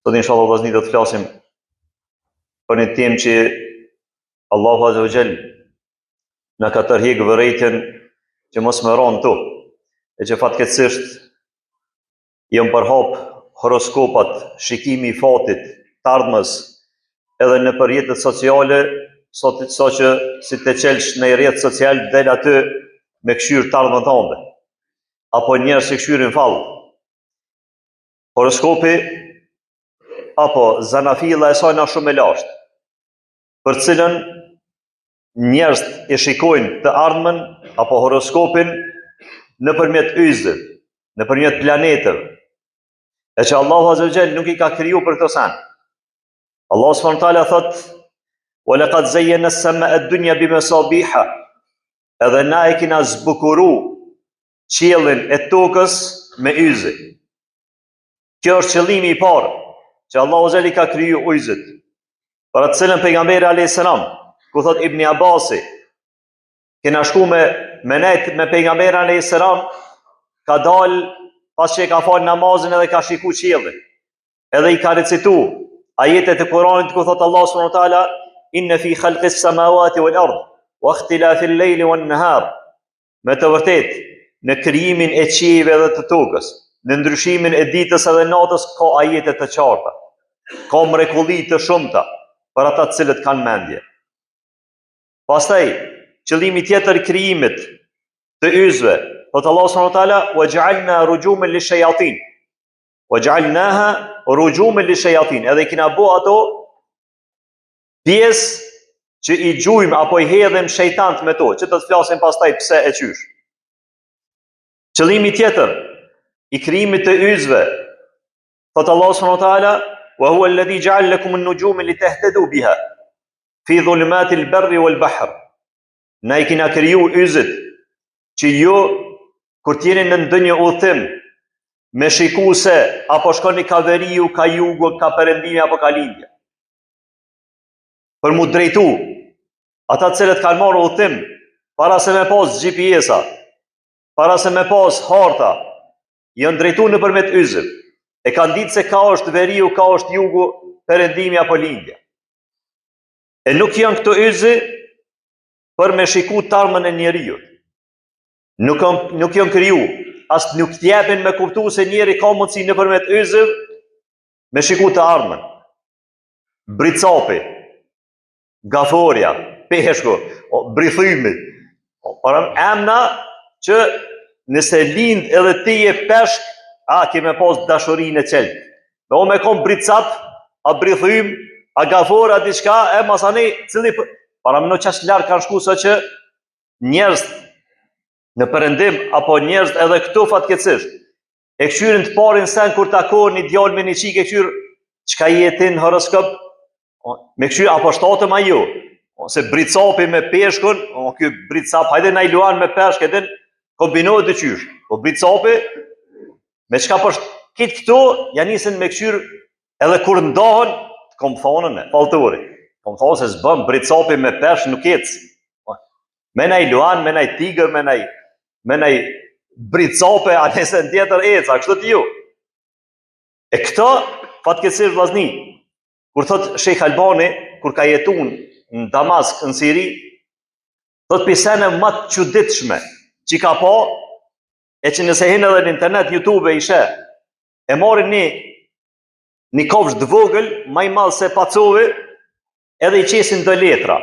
Sot inshallah vllazni do të flasim për një temë që Allahu Azza wa Jall na ka tërheqë vërejtjen që mos më ronë tu, e që fatkeqësisht jam përhap horoskopat, shikimi i fatit, të ardhmës, edhe në përjetët sociale, sa që si të qelsh në rrjet social del aty me këshyr të ardhmën tënde, apo njerëz që këshyrin fallë. Horoskopi apo zanafilla e saj na shumë e lashtë, për cilën njerëz e shikojnë të ardhmen apo horoskopin nëpërmjet yzëve, nëpërmjet planeteve, e që Allahu Azza wa Jall nuk i ka kriju për këtë sen. Allahu subhanahu wa taala thot: "Wa laqad zayyana as-samaa ad-dunya bimasabiha", edhe na e kena zbukuru qiellin e tokës me yze. Kjo është qëllimi i parë, që Allahu Azza wa Jall i ka kriju yzet. Për atë cilën pejgamberi alayhis salam, ku thot Ibn Abasi, kena shku me nejt me pejgamberin alayhis salam, ka dal pas që ka fal namazin edhe ka shiku qiellin. Edhe i ka recitu ajetet e Kuranit ku thot Allah subhanahu wa taala: "Inna fi khalqis samawati wal ard wa ikhtilafil layli wan nahar", me të vërtetë në krijimin e qiejve dhe të tokës, në ndryshimin e ditës edhe natës ka ajete të qarta, ka mrekulli të shumta për ata të cilët kanë mendje. Pastaj, qëllimi tjetër i krijimit të yzve, thot Allah subhanahu wa taala: "Wa ja'alna rujuman lish-shayatin", wa ja'alnaha rujuman lish-shayatin, edhe kena bo ato pjesë që i gjujmë apo i hedhim shejtant me to, që të flasim pastaj pse e qysh. Qëllimi tjetër i krijimit të yzve, thot Allah subhanahu wa taala: "Wa huwa alladhi ja'ala lakum an-nujuma litahtadu biha fi dhulumati al-barri wal-bahr", na i kena kriju yzet që ju kur t'jeni në ndonjë udhtim me shiku se apo shkoni ka veriu, ka jugu, ka perëndimi apo ka lindje, për mu drejtu ata të cilët kanë marrë udhtim para se me pas GPS-a, para se me pas harta, janë drejtu nëpërmjet yzeve. E kanë ditë se ka është veriu, ka është jugu, perëndimi apo lindja. E nuk janë këto yze për me shiku tarmën e njeriut. Nuk janë kriju, as nuk t'jepin me kuptu se njeri ka mundësi nëpërmjet yzeve me shiku të ardhmen. Bricapi, gaforja, peshku, brithymi, para emna që nëse lind edhe ti je peshk, keme pas dashurinë e qelë. Me kom bricap, a brithym, a gafor, a diçka, masani, cili, para më në qash larë kanë shku sa që njerëz në perëndim, apo njerëz edhe këtu fatkeqësisht, e këshyrin të parin sen kur takon një djalë me një qik, e këshyr, qka jetin horoskop, me këshyr, apo shtatëm a ju, se bricapi me peshkun, ky bricap, hajde na i luan me peshk, edhe kombinohet të qysh, po bricapi, me qka për kitë këtu, janë nisën me këshyr, edhe kur ndohën, kom thonën e, falturi, kom thonë se zbëm, bricapi me peshk nuk jetës, me na i luan, me na i tigër, me na i bricapi, a nëse në tjetër eca, kështu t'ju. E këta, fatkeqësisht vllazni, kur thot Sheikh Albani, kur ka jetun në Damask, në Siri, thot pisene më të çuditshme që ka pa, e që nëse hinë edhe në internet, YouTube e ishe, e marrin një kofsh të vogël, ma i madh se pacovi, edhe i qesin do letra.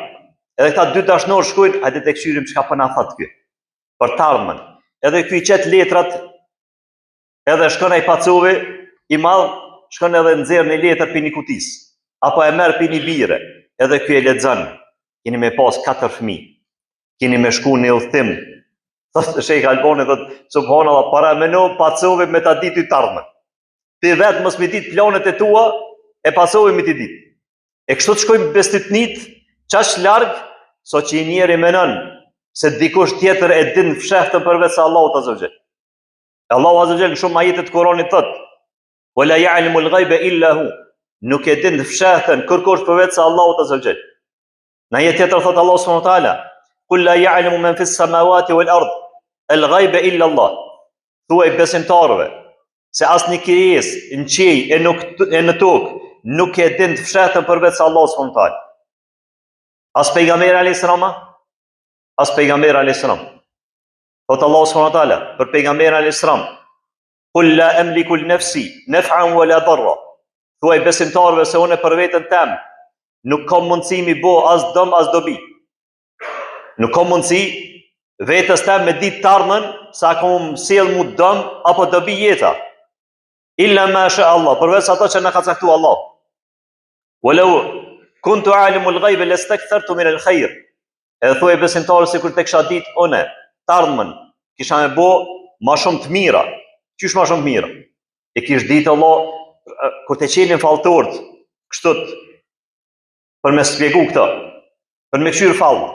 Edhe këta dy dashnor shkojnë, hajde të këshyrim çka po na thot ky, për të ardhmen. Edhe ky i qet letrat, edhe shkon ai pacovi, i madh, shkon edhe nxjerr një letër për një kutis, apo e merr për një bire, edhe ky e lexon. Keni me pas 4 fëmijë, keni me shku në udhtim. Thot Sheikh Albani, thot, subhanallah, para meno pacovi me ta ditë të ardhmen. Ti vetë mos me ditë planet e tua, e pacovi me ti ditë. E kështu të shkojmë bestytnit, qash larg, so që i njeri menon se dikush tjetër e din fshehtën përveç se Allahu Azza wa Jall. Allahu Azza wa Jall në shumë ajete të Kuranit thot: "Wala ya'lamu al-ghayba illa hu", nuk e din fshehtën kërkosh përveç se Allahu Azza wa Jall. Në ajet tjetër thot Allahu subhanahu wa taala: "Qul la ya'lamu man fi as-samawati wal ard al-ghayba illa Allah", thuaj besimtarëve, se asnjë krijesë në qiell e në tokë nuk e din të fshehtën përveç Allahut subhanahu wa taala. As pejgamberi alayhis salam, as pejgamberi alayhis salam. Thot Allahu subhanahu wa taala për pejgamberin alayhis salam: "Qul la amliku li nafsi naf'an wala darra." Thuaj besimtarëve se unë për veten tem nuk kam mundësi mi bo as dëm as dobi. Nuk kam mundësi vetës tem me ditë të ardhmen sa kam sjell mu dëm apo dobi jeta. Illa ma sha Allah, përveç ato që na ka caktuar Allah. Walau kuntu alimul ghaib lastakthartu min al-khair. Edhe thuaj besimtarë se kur tek kisha ditë unë të ardhmen kisha me bo ma shumë të mira. Qysh ma shumë të mira? E kish ditë Allah kur të qenin falltorët, kështut për me spjegu këta, për me këshyr fallë.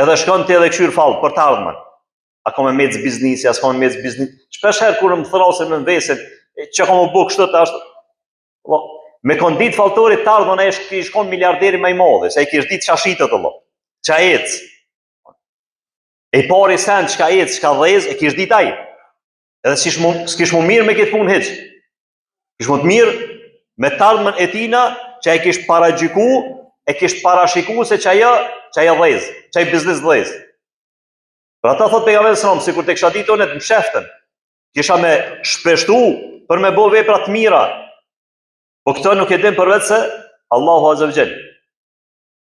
Edhe shkon të edhe këshyr fallë për të ardhmen. A ka me mec biznisi, as ka me mec biznisi. Shpesh herë kur më thrasin me mvesin, që ka më bu kështut ashtë. Me kon ditë falltorit të ardhmen e shkon miliarderi më i madhe, se e kish ditë qashitët Allah. Qa ecë. E pari sen qka ecë, qka dhez, e kish ditë ajë. Edhe s'kish mu mirë me këtë punë heqë. Kish mu të mirë me të ardhmen e tina që e kish paragjiku, e kish parashiku se që ajo dhez, që ajo biznis dhez. Për ata thot pejgamberi sallallahu alajhi wasallam, sikur të kisha ditë unë të msheften, kisha me shpeshtu për me bo vepra të mira. Po këto nuk e din përveç se Allahu azza wa jall.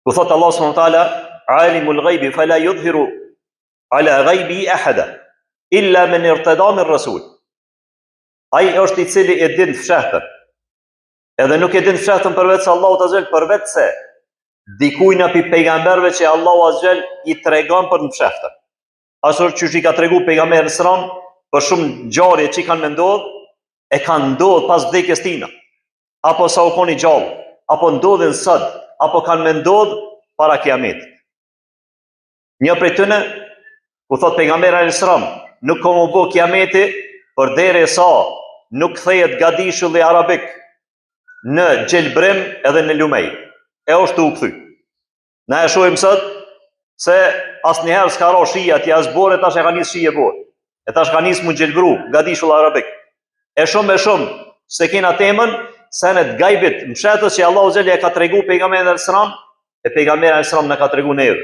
Ku thot Allah subhanahu wa taala: "Alimul ghaibi fala yudhiru ala ghaibi ahada illa man irtada min rasul." Ai është i cili e din fshehtën. Edhe nuk e din fshehtën përveç Allahut azza wa jall, përveç se dikujna pi pejgamberëve që Allahu azza wa jall i tregon për në fshehtën. Ashtu që i ka tregu pejgamberi sallallahu alajhi wasallam për shumë ngjarje që kanë ndodhur, e kanë ndodhur pas vdekjes tina. Apo sa u koni gjallë, apo ndodhin sot, apo kanë me ndodhë para kiametit. Një prej tyne, ku thot pejgamberi alayhis salam, nuk ka më bo kiameti përderisa nuk kthehet gadishulli arabik në gjelbrim edhe në lumej. E është u kthy. Na e shohim sot se asnjëherë s'ka ra shija ti as bore, tash e ka nis shije bore. E tash ka nis mu gjelbru gadishull arabik. E shumë se kena temën senet gajbit mshetës që Allahu xheli e ka tregu pejgamberin alayhis salam, e pejgamberi alayhis salam na ka tregu neve.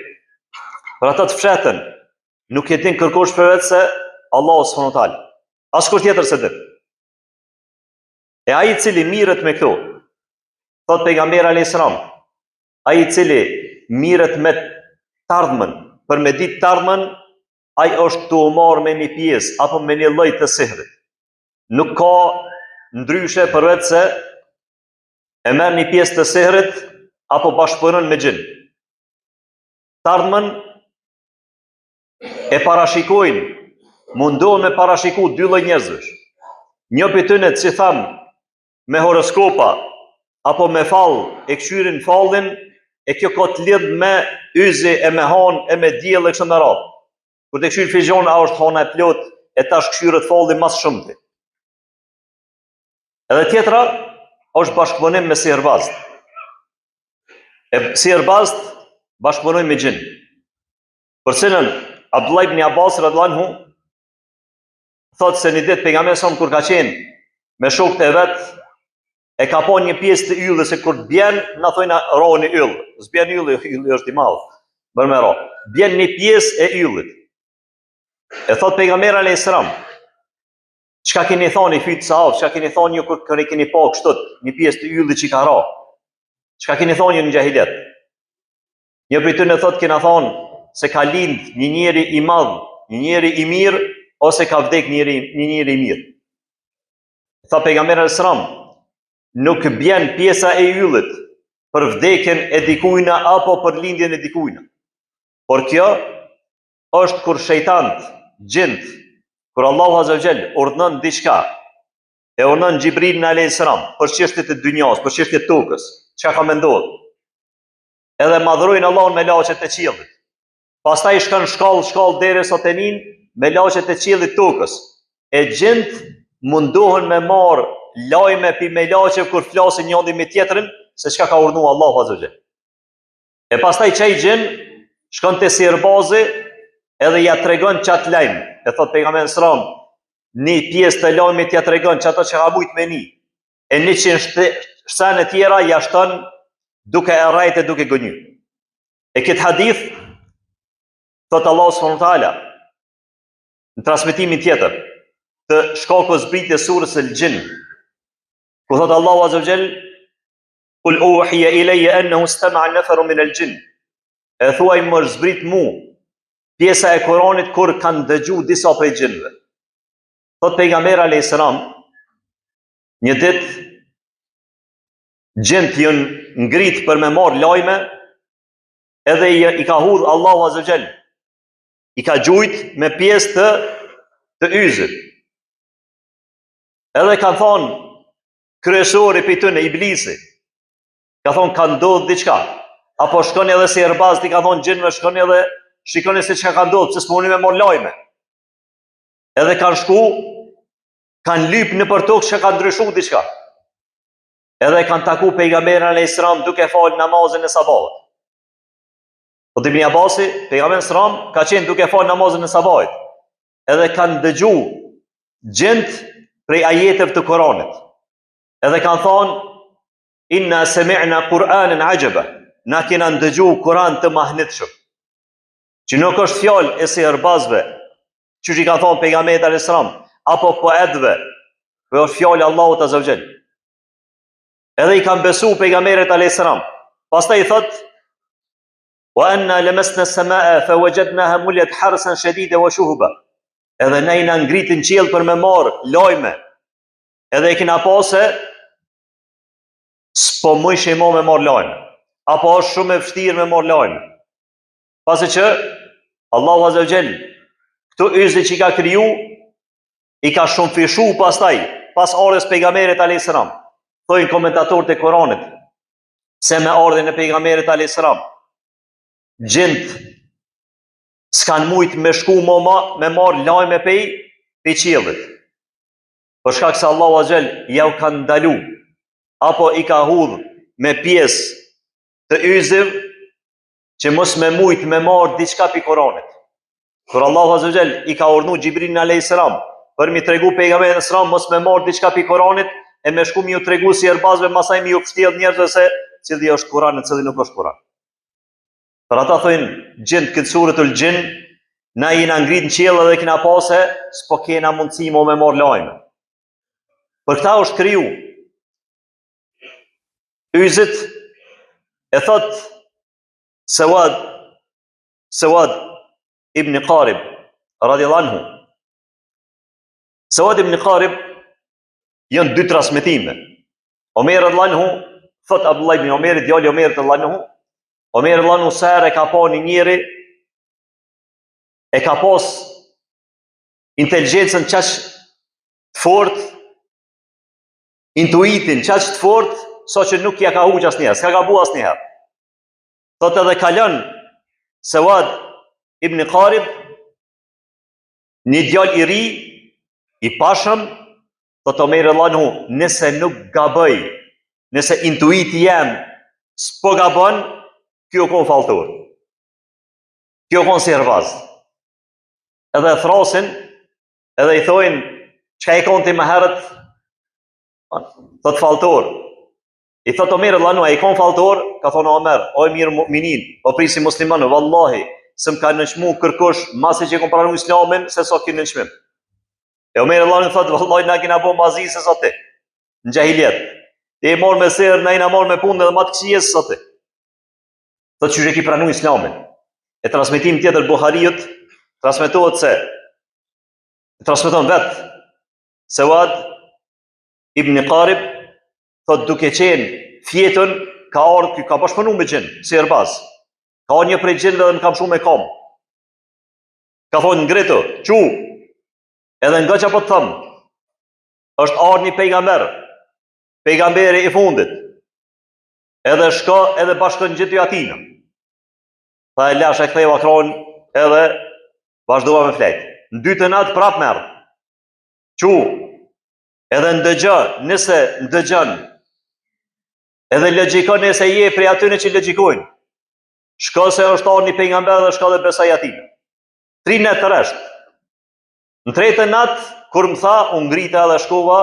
Për ata të fshetën nuk e din kërkosh përveç se Allahu subhanahu wa taala. Askush tjetër se din. E ai i cili mirret me këto, thot pejgamberi alayhis salam, ai i cili mirret me tardhmen, për me ditë tardhmen, ai është të marrë me një pjesë apo me një lloj të sihrit. Nuk ka ndryshe përveç se e merr një pjesë të sihrit apo bashkëpunon me gjin. Tardhmen e parashikojnë, mundohen me parashiku dy lloj njerëzish. Një prej tyre që tham me horoskopa apo me fall e këshyrin fallin, e kjo ka të lidh me yzi e me han e me diell e kështu me radhë. Kur të këshyr fizjon a është hana e plot, e tash këshyret fallin mas shumti. Edhe tjetra është bashkëpunim me sihirbaz. E sihirbaz bashkëpunojnë me gjin. Për cilën Abdullah ibn Abbas radhiyallahu anhu thot se një ditë pejgamberi sa kur ka qenë me shokët e vet, e ka pa një pjesë të yllit se kur bjen, na thojnë roni yll. S'bjen ylli, ylli është i madh. Bër me ra. Bjen një pjesë e yllit. E thot pejgamberi alayhis salam, çka keni thoni fyt sahabë, çka keni thoni ju kur keni pa kështu një pjesë të yllit që ka ra? Çka keni thoni në xhahilet? Një prej tyre thot kena thonë se ka lind një njeri i madh, një njeri i mirë, ose ka vdek një njeri i mirë. Tha pejgamberi alayhis salam, nuk bjen pjesa e yllit për vdekjen e dikujna apo për lindjen e dikujna. Por kjo është kur shejtant, gjint, kur Allahu azza wa jall urdhnon diçka, e urdhnon Xhibrilin alayhis salam për çështjet e dynjas, për çështjet e tokës, çka ka menduar. Edhe madhrojnë Allahun me laqet e qiellit. Pastaj shkon shkallë derisa të nin me laqet e qiellit tokës. E gjint mundohen me marr lajme pi me laqe kur flasin njëri me tjetrin se çka ka urdhëruar Allahu azza wa jall. E pastaj çai gjin shkon te sihirbazi edhe ja tregon çat lajm. E thot pejgamberi sallallahu një pjesë të lajmit ja tregon që ato që ka mujt me një, e 100 shtane tjera ja shton duke e rrajt e duke gënyu. E këtë hadith, thot Allah subhanahu wa taala në transmetimin tjetër të shkakut zbritjes surës El-Jinn, ku thot Allahu azza wa jall: "Qul uhiya ilayya annahu istama'a nafarun min al-jinn." E thuaj më zbrit mu pjesa e Kuranit kur kanë dëgju disa prej gjinëve. Thot pejgamberi alayhis salam, një ditë gjinët janë ngrit për me marr lajme, edhe i ka hudh Allahu azza wa jall, i ka gjujt me pjesë të yzit. Edhe kanë thonë kryesori për të në Iblisi, ka thonë ka ndodhë diçka, apo shkoni edhe si erbaz ti ka thonë gjinëve, shkoni edhe shikoni se çka ka ndodhë, pse s'muni me marr lajme. Edhe kanë shku, kanë lyp në për tokë që ka ndryshu diçka. Edhe kanë taku pejgamberin alayhis salam duke fal namazin e sabahut. Po Ibn Abbasi, pejgamberi sallam ka qenë duke fal namazin e sabahut. Edhe kanë dëgju gjint prej ajeteve të Kuranit. Edhe kanë thonë: "Inna sami'na Qur'anan ajaba." Na kena ndëgju Kur'an të mahnitshëm. Që nuk është fjalë e si erbazve, që i ka thonë pejgamberi alayhis salam, apo poetëve, por është fjalë Allahut azza wa jall. Edhe i kanë besu pejgamberit alayhis salam. Pastaj i thot: "Wa anna lamasna as-samaa fa wajadnaha mulyat harsan shadida wa shuhuba." Edhe ne na ngritin qiell për me marr lajme. Edhe e kena pasë s'po mujshë mo me marr lajme, apo është shumë e vështirë me marr lajme. Pasi që Allahu azza wa jall këto yze që i ka kriju, i ka shumë fishu pastaj, pas ardhes pejgamberit alayhis salam. Thojnë komentatorët e Kuranit, se me ardhen e pejgamberit alayhis salam, gjint s'kan mujt me shku me marr lajme pej qiellit. Për shkak se Allahu azza wa jall ja u ka ndalu, apo i ka hudh me pjesë të yzev që mos me mujt me marr diçka pi Kuranit. Kur Allahu azza wa jall i ka urdhnu Xhibrilin alayhis salam për mi tregu pejgamberin sallam mos me marr diçka pi Kuranit, e me shku mi ju tregu si erbazve, masaj mi ju fshtjell njerëzve se cili është Kurani, cili nuk është Kurani. Për ata thojnë gjint këtë suratul Jinn, na jena ngrit në qiell edhe kena pasë s'po kena mundësi mo me marr lajme. Për këta është kriju yzit. E thot Sawad ibn Qarib radhiyallahu anhu. Sawad ibn Qarib janë dy transmetime. Omer radhiyallahu anhu thot Abdullah ibn Omer, djali Omer radhiyallahu anhu, Omer radhiyallahu anhu sa e ka pa një njeri, e ka pas inteligjencën qaq të fort, intuitin qaq të fort, so që nuk ja ka huq asnjëherë, s'ka gabu asnjëherë. Thot edhe kalon Sawad ibn Qarib, një djalë i ri, i pashëm, thot Omer radhiyallahu anhu, nëse nuk gaboj, nëse intuiti jam s'po gabon, kjo kon falltor. Kjo kon si erbaz. Edhe e thrasin, edhe i thojnë, çka e kon ti më herët? Thot falltor. I thot Omer radhiyallahu anhu, ai kon falltor? Ka thonë Omer, o mirë mu'minin, o prisi muslimanë, vallahi, se më ka nënçmu kërkosh masi që kom pranu islamin, se sa ki nënçmim. E Omer radhiyallahu anhu thot, vallahi na kena bo mazi se sa ti, në gjahiljet. Ti e morë me serë, na i na morë me punë dhe matë këqije se sa ti. Thot që ki pranu islamin. E transmetim tjetër Buhariut, transmetohet se, transmeton vetë, Sawad ibn Qarib, thot duke qenë fjetën, ka ardhë, ka bashkëpunu me gjinë, si erbaz. Ka ardhë një prej gjinë dhe më kam shumë me kam. Ka thonë ngritë, qu, edhe nga që po të thëmë, është ardhë një pejgamberi i fundit, edhe shka edhe bashkën gjithë atina. Tha e lash e ktheva kronë edhe vazhdova me flejtë. Në dy të natë prap merë. Qu, edhe ndëgjë, nëse ndëgjën, edhe logjikon nëse je prej atyre që logjikojnë. Shko se është ardhur një pejgamber dhe shko dhe besoj atina. 3 net të rresht. Në tretën natë, kur më tha, unë ngrita dhe shkova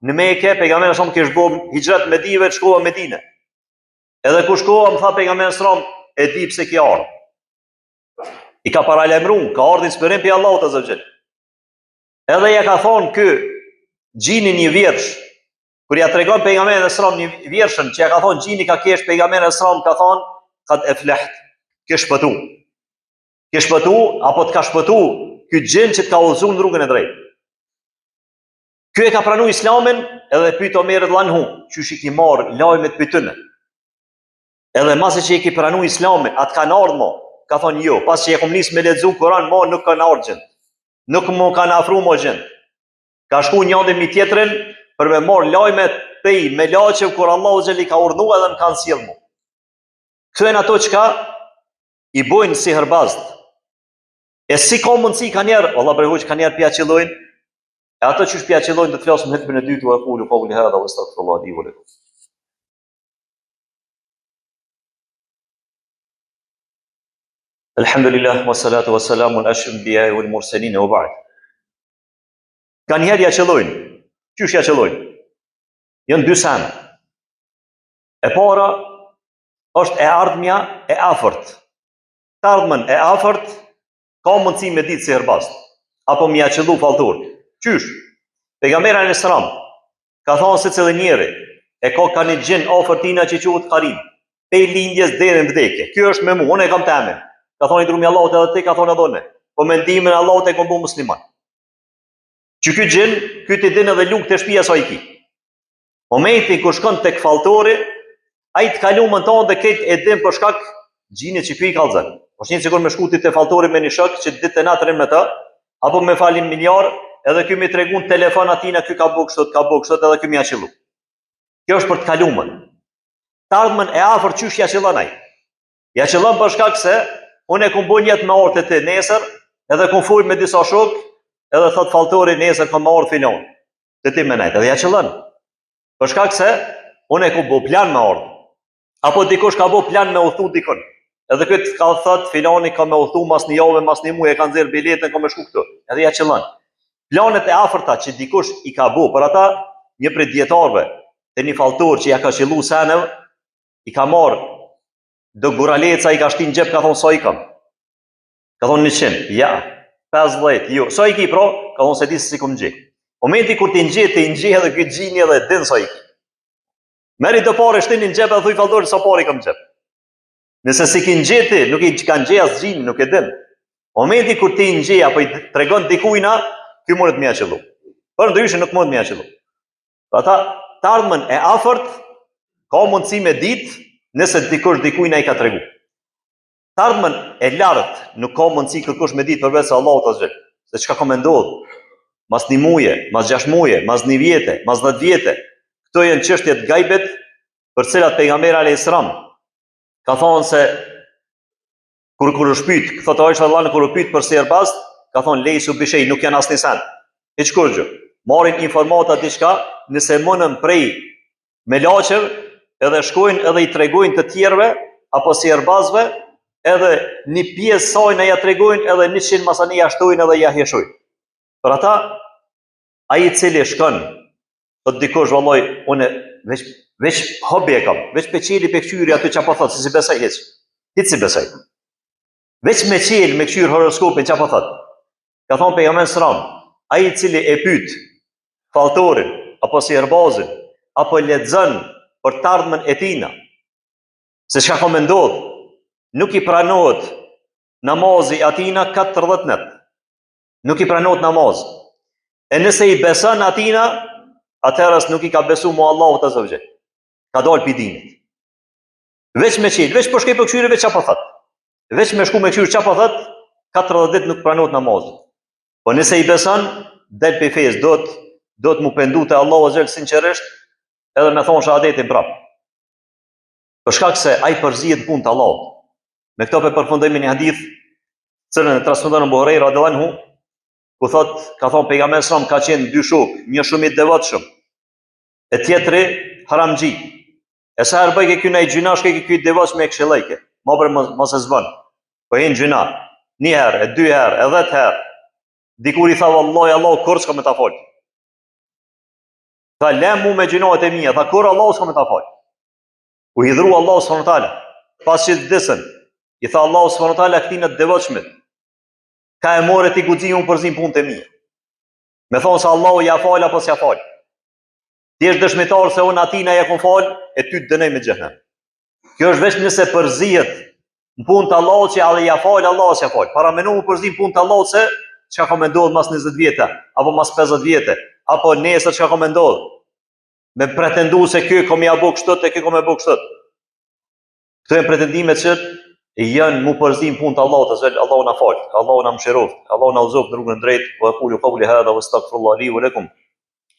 në Mekë, pejgamberi sa më kish bë hijrat me dive, shkova në Medinë. Edhe kur shkova, më tha pejgamberi sa e di pse ki ardhur. I ka paralajmëruar, ka ardhur inspirim prej Allahut azza xal. Edhe ja ka thonë ky gjini një vjersh, kur ja tregon pejgamberin sa një vjershën që ja ka thonë gjini ka kesh pejgamberin sa ka thonë qad aflaht, ke shpëtu. Ke shpëtu apo të ka shpëtu ky gjin që të ka udhëzuar në rrugën e drejtë. Ky e ka pranuar Islamin edhe pyet Omer radhiyallahu anhu, çysh i ki marr lajmet për tyne. Edhe masi që i ki pranuar Islamin, atë kanë ardhur mo, ka thonë jo, pas që e kom nis me lexu Kur'an, mo nuk kanë ardhur gjend. Nuk më kanë afruar mo gjend. Ka shku njëri mi tjetrin për me marr lajmet pej me laçe kur Allahu xheli ka urdhëruar edhe më kanë sjell mo. Këto janë ato çka i bojnë sihrbazët. E si ka mundësi ka njerë, Allah brehuq ka njerë pja qëllojnë, e ato që shpja qëllojnë dhe të flasëm hëtëpën e dytu e kulu, qawli hadha, wa astaghfirullah li wa lakum. Alhamdulillah, wa salatu wa salamu al-ashmbiyai wal mursalin wa ba'd. Ka njerë ja qëllojnë, qysh ja qëllojnë? Jënë dy sanë. E para është e ardhmja e afërt. Të ardhmen e afërt ka mundësi me ditë sihrbaz, apo mi ja qëllu falltor. Qysh? Pejgamberi alayhis salam ka thonë se cili njeri e ka një gjin afër tina që quhet qarin, pej lindjes deri në vdekje. Ky është me mua, unë e kam temin. Ka thonë i drumi Allahut edhe ti, ka thonë edhe unë. Po me ndimin e Allahut e kam bu musliman. Që ky gjin, ky ti din edhe luk të shtëpia sa i ki. Momenti kur shkon tek falltori, ai të kalumën tonë dhe këtë e din për shkak gjinit që ky i kallzon. Po një sikur me shkuti te falltori me një shok që ditë e natë rrim me ta, apo me falim miljar, edhe ky më tregon telefon atina, ky ka bëu kështu, edhe ky më ja qellu. Kjo është për të kalumën. Të ardhmen e afër çysh ja qellon ai. Ja qellon për shkak se unë e kum bën jetë me orët e të nesër, edhe kum fol me disa shok, edhe thot falltori nesër kam marrë filon. Te ti më najt, edhe ja qellon. Për shkak se unë e kum bë plan me orë. Apo dikush ka bë plan me udhtu dikon. Edhe këtë ka thot filani ka me udhtu mas një javë, mas një muaj e ka nxjerr biletën, ka me shku këtu. Edhe ja qellon. Planet e afërta që dikush i ka bë për ata, një prej dietarëve, te një falltor që ja ka qellu sanëv, i ka marr do guraleca i ka shtin xhep, ka thon sa i kam. Ka thon 100, ja, 50, jo. Sa i ki pro? Ka thon se di si kum gjej. Momenti kur ti ngjej edhe ky xhini edhe din sa i ki. Merri do parë shtin në xhep dhe thuj falltorit sa parë kam xhep. Nëse si ki ngjeti, nuk i kanë gjej as xhini, nuk e din. Momenti kur ti ngjej apo i tregon dikujna, ky mund të më qellu. Por ndryshe nuk mund të më qellu. Ata të ardhmen e afërt ka mundësi me ditë nëse dikush dikujna i ka tregu. Të ardhmen e lartë nuk ka mundësi kërkush me ditë përveç Allahut azh. Se çka ka më ndodhur mas një muaje, mas 6 muaje, mas 1 vjete, mas 10 vjete, këto janë çështje të gajbet për cilat pejgamberi alayhis salam ka thonë se kur u shpyt, thotë Aisha radhiyallahu anha kur u pyet për sihrbaz, ka thonë lejsu bishej, nuk janë asnjë sen. Hiç kurrë. Marrin informata diçka, nëse mënën prej me laçev, edhe shkojnë edhe i tregojnë të tjerëve apo sihrbazëve, edhe një pjesë sajnë ja tregojnë, edhe 100 masani ja shtojnë edhe ja heshojnë. Për ata, ai i cili shkon, thotë dikush vallai, unë veç hobi e kam, veç pe qeli pe kqyri aty çapo thotë, si besoj hiç. Hiç si besoj. Veç me qel me kqyr horoskopin çapo thotë. Ka thonë pejgamberi sallam, ai i cili e pyet falltorin apo sihrbazin apo lexon për të ardhmen e tina, se çka ka më ndodh, nuk i pranohet namazi atina 40 net. Nuk i pranohet namaz. E nëse i beson atina, atëherë nuk i ka besu mu Allahut azza wa jall. Ka dalë pi dinit. Veç me qel, veç po shkoj për kqyre veç çapo thot. Veç me shku me kqyre çapo thot, 40 ditë nuk pranohet namazi. Po nëse i beson, del pe fes, do të mu pendu te Allahu azza wa jall sinqerisht, edhe me thonë shahadetin prap. Për shkak se ai përzihet punë të Allahut. Me këto përfundojmë një hadith, cilën e transmeton Abu Huraira radhiyallahu anhu, ku thot, ka thonë pejgamberi sallam ka qenë 2 shok, një shumë i devotshëm, e tjetri haramxhi. E sa herë bëj ky ndaj gjuna, shkoj ky devotshëm me këshillajke, më për mos e zbon. Po hin gjuna, 1 herë, 2 herë, 10 herë. Dikur i tha vallahi Allahu kur s'ka më ta fal. Tha lem mu me gjinohet e mia, tha kur Allahu s'ka më ta fal. U hidhru Allahu subhanahu wa taala, pas që vdesën, i tha Allahu subhanahu wa taala këtij të devotshmit, ka e morë ti guxim unë përzim punët e mia. Me thonë se Allahu ja fal apo s'ja fal. Ti je dëshmitar se unë atina ja kom fal e ty të dënoj me xhenem. Kjo është vetëm nëse përzihet në punë të Allahut që ai ja fal, Allahu s'ja fal. Para menu u përzim punë të Allahut se çka ka menduar mas 20 vjetë apo mas 50 vjetë, apo nesër çka ka menduar. Me pretendu se ky kom ja bëu kështu e ky kom e bëu kështu. Këto janë pretendimet që janë mu përzim punë të Allahut, azza Allahu na fal, Allahu na mëshiroft, Allahu na udhëzoft në rrugën e drejtë. Wa qulu qawli hadha wastaghfirullahi li wa lakum.